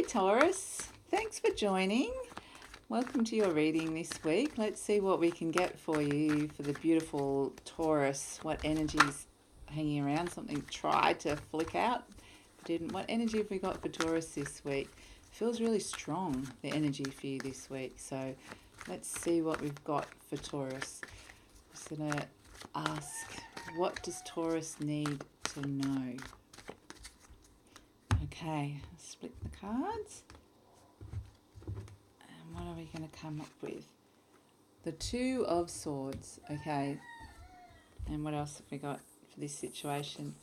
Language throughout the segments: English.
Taurus, thanks for joining. Welcome to your reading this week. Let's see what we can get for you for the beautiful Taurus. What energy's hanging around? Something tried to flick out, but didn't. What energy have we got for Taurus this week? Feels really strong, the energy for you this week. So let's see what we've got for Taurus. I'm just going to ask, what does Taurus need to know? Okay, split the cards. And what are we going to come up with? The Two of Swords. Okay. And what else have we got for this situation?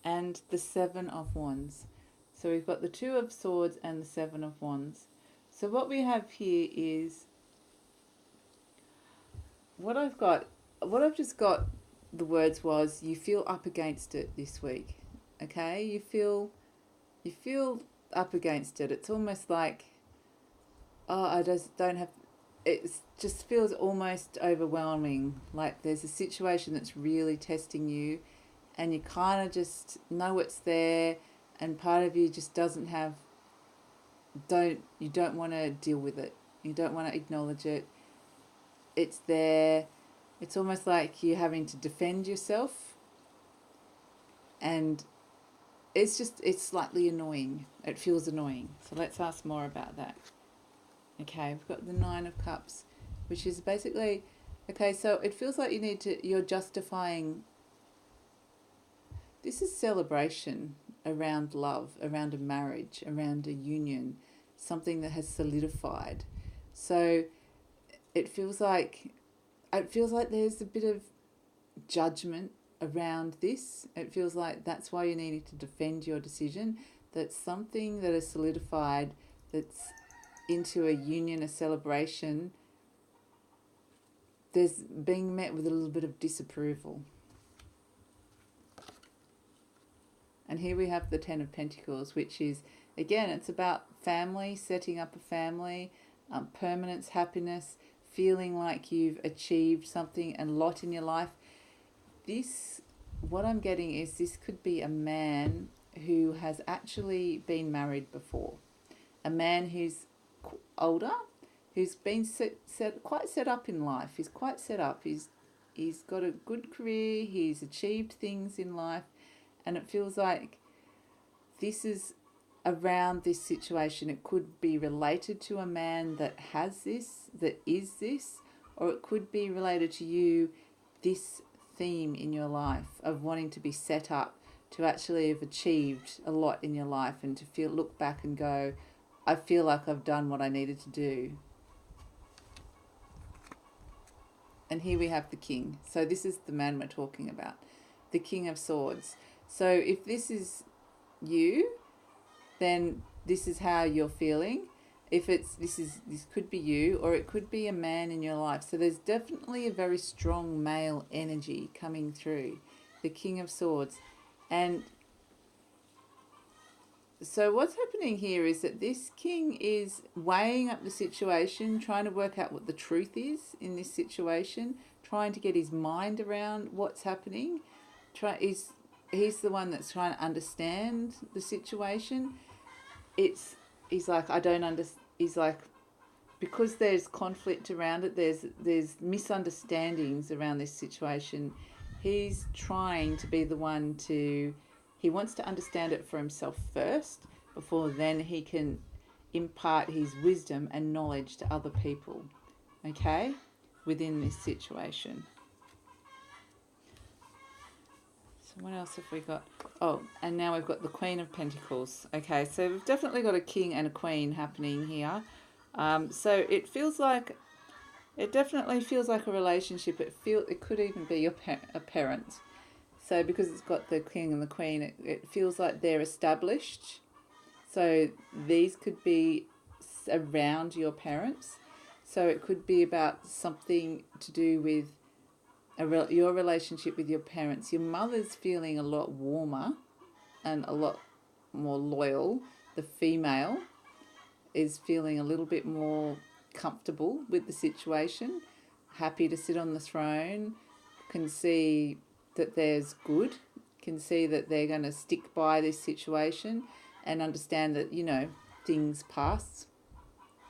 And the Seven of Wands. So we've got the Two of Swords and the Seven of Wands. So what we have here is what I've just got, the words was, you feel up against it this week. Okay? You feel up against it. It's almost like, I just don't have, it just feels almost overwhelming. Like there's a situation that's really testing you and you kind of just know it's there, and part of you just doesn't have, you don't want to deal with it. You don't want to acknowledge it. It's there. It's almost like you're having to defend yourself, and it's slightly annoying. It feels annoying. So let's ask more about that. Okay, we've got the Nine of Cups, which is basically, okay, so it feels like you're justifying, this is celebration around love, around a marriage, around a union, something that has solidified. So it feels like there's a bit of judgment around this. It feels like that's why you needed to defend your decision. That's something that is solidified, that's into a union, a celebration. There's being met with a little bit of disapproval. And here we have the Ten of Pentacles, which is, again, it's about family, setting up a family, permanence, happiness, feeling like you've achieved something and a lot in your life. This, what I'm getting is, this could be a man who has actually been married before. A man who's older, who's been quite set up in life. He's quite set up. He's got a good career. He's achieved things in life. And it feels like this is around this situation. It could be related to a man that has this, that is this, or it could be related to you, this theme in your life of wanting to be set up, to actually have achieved a lot in your life, and to look back and go, I feel like I've done what I needed to do. And here we have the King. So this is the man we're talking about, the King of Swords. So if this is you, then this is how you're feeling. If this could be you, or it could be a man in your life. So there's definitely a very strong male energy coming through, the King of Swords. And so what's happening here is that this king is weighing up the situation, trying to work out what the truth is in this situation, trying to get his mind around what's happening. He's the one that's trying to understand the situation. He's like, I don't understand. He's like, because there's conflict around it, there's misunderstandings around this situation. He's trying to be the one he wants to understand it for himself first, before then he can impart his wisdom and knowledge to other people, okay, within this situation. So what else have we got? Oh, and now we've got the Queen of Pentacles. Okay, so we've definitely got a king and a queen happening here. So it definitely feels like a relationship. It could even be a parent. So because it's got the king and the queen, it feels like they're established. So these could be around your parents. So it could be about something to do with your relationship with your parents. Your mother's feeling a lot warmer and a lot more loyal. The female is feeling a little bit more comfortable with the situation, happy to sit on the throne, can see that there's good, can see that they're going to stick by this situation. and understand that, things pass.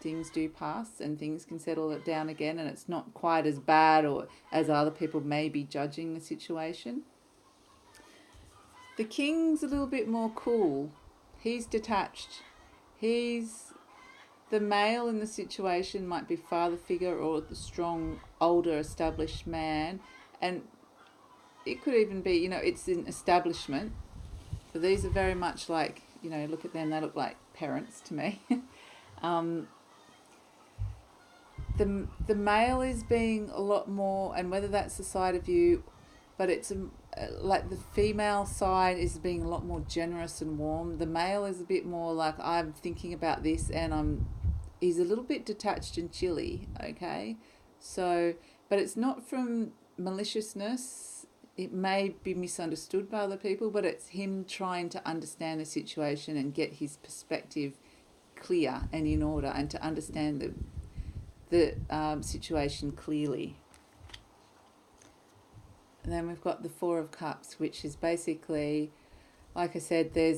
Things do pass and things can settle it down again, and it's not quite as bad or as other people may be judging the situation. The King's a little bit more cool. He's detached. The male in the situation might be father figure or the strong, older, established man. And it could even be, it's an establishment. But these are very much like, look at them, they look like parents to me. The male is being a lot more, and whether that's the side of you, but it's like the female side is being a lot more generous and warm. The male is a bit more like, I'm thinking about this, and he's a little bit detached and chilly, okay? So, but it's not from maliciousness. It may be misunderstood by other people, but it's him trying to understand the situation and get his perspective clear and in order, and to understand the situation clearly. And then we've got the Four of Cups, which is basically, like I said, there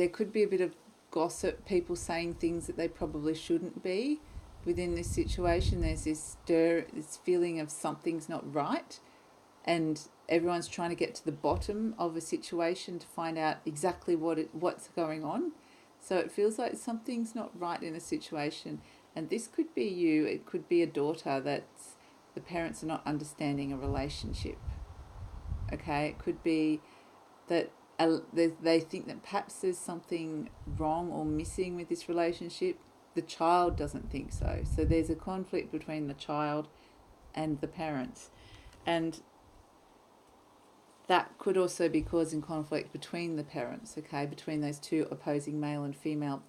could be a bit of gossip, people saying things that they probably shouldn't be within this situation. There's this feeling of something's not right, and everyone's trying to get to the bottom of a situation to find out exactly what's going on. So it feels like something's not right in a situation, and this could be you. It could be a daughter that's the parents are not understanding a relationship. Okay, it could be that they think that perhaps there's something wrong or missing with this relationship. The child doesn't think so. So there's a conflict between the child and the parents. And that could also be causing conflict between the parents, okay, between those two opposing male and female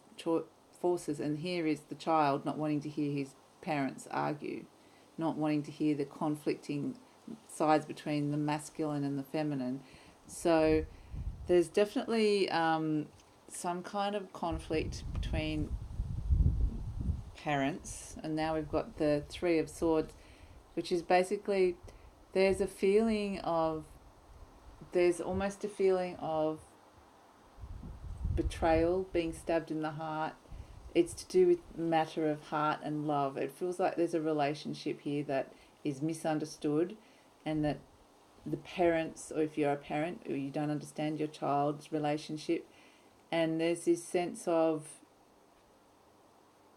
forces. And here is the child not wanting to hear his parents argue, not wanting to hear the conflicting sides between the masculine and the feminine. So there's definitely some kind of conflict between parents. And now we've got the Three of Swords, which is basically there's almost a feeling of betrayal, being stabbed in the heart. It's to do with matter of heart and love. It feels like there's a relationship here that is misunderstood, and that the parents, or if you're a parent or you don't understand your child's relationship, and there's this sense of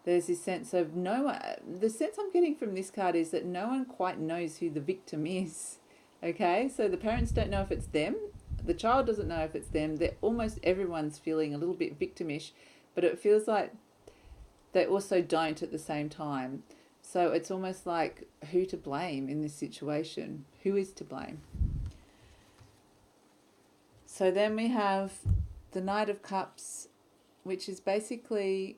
the sense I'm getting from this card is that no one quite knows who the victim is. Okay, so the parents don't know if it's them, the child doesn't know if it's them. Almost everyone's feeling a little bit victimish, but it feels like they also don't at the same time. So it's almost like who to blame in this situation. Who is to blame? So then we have the Knight of Cups, which is basically,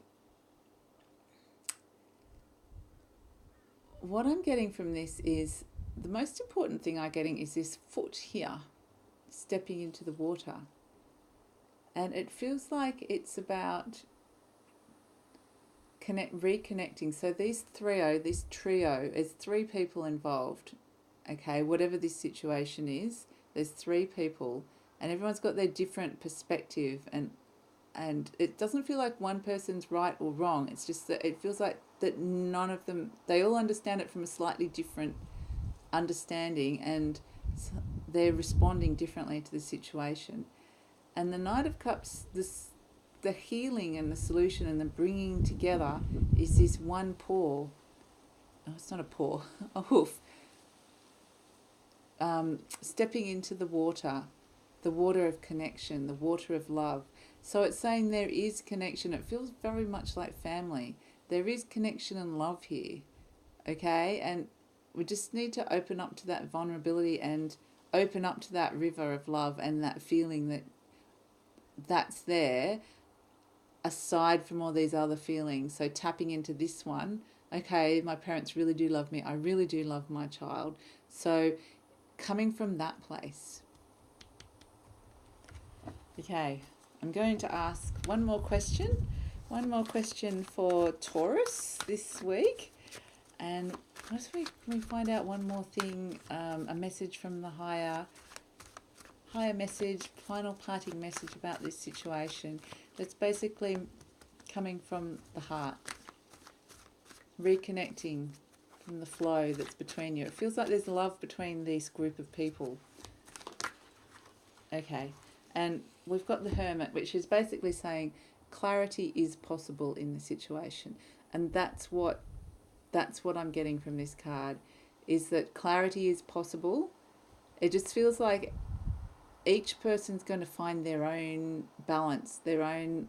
what I'm getting from this is, the most important thing I'm getting is this foot here, stepping into the water. And it feels like it's about reconnecting. So this trio is three people involved. Okay, whatever this situation is, there's three people, and everyone's got their different perspective, and it doesn't feel like one person's right or wrong. It's just that it feels like that none of them, they all understand it from a slightly different understanding, and they're responding differently to the situation. And the Knight of Cups, the healing and the solution and the bringing together is this one paw. Oh, it's not a paw, a hoof. Stepping into the water of connection, the water of love. So it's saying there is connection. It feels very much like family. There is connection and love here, okay? And we just need to open up to that vulnerability and open up to that river of love and that feeling that that's there, aside from all these other feelings. So tapping into this one, okay, my parents really do love me. I really do love my child. So coming from that place. Okay, I'm going to ask one more question for Taurus this week. And can we find out one more thing, a message from the higher higher message, final parting message about this situation that's basically coming from the heart, reconnecting from the flow that's between you. It feels like there's love between this group of people. Okay, and we've got the Hermit, which is basically saying clarity is possible in the situation, and that's what I'm getting from this card, is that clarity is possible. It just feels like each person's going to find their own balance, their own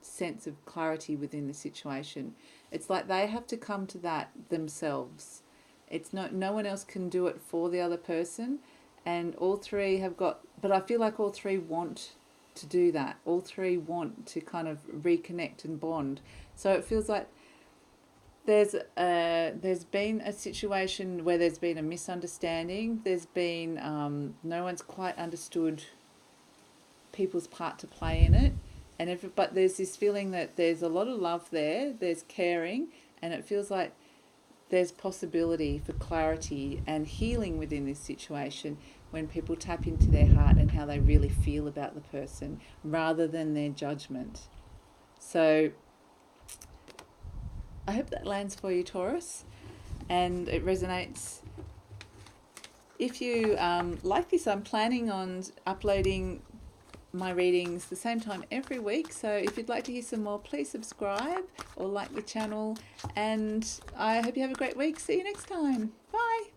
sense of clarity within the situation. It's like they have to come to that themselves. It's no one else can do it for the other person, and all three have got, but I feel like all three want to do that. All three want to kind of reconnect and bond. So it feels like there's been a situation where there's been a misunderstanding. There's been no one's quite understood people's part to play in it, but there's this feeling that there's a lot of love there. There's caring, and it feels like there's possibility for clarity and healing within this situation when people tap into their heart and how they really feel about the person rather than their judgment. So I hope that lands for you, Taurus, and it resonates. If you like this, I'm planning on uploading my readings the same time every week, so if you'd like to hear some more, please subscribe or like the channel, and I hope you have a great week. See you next time. Bye.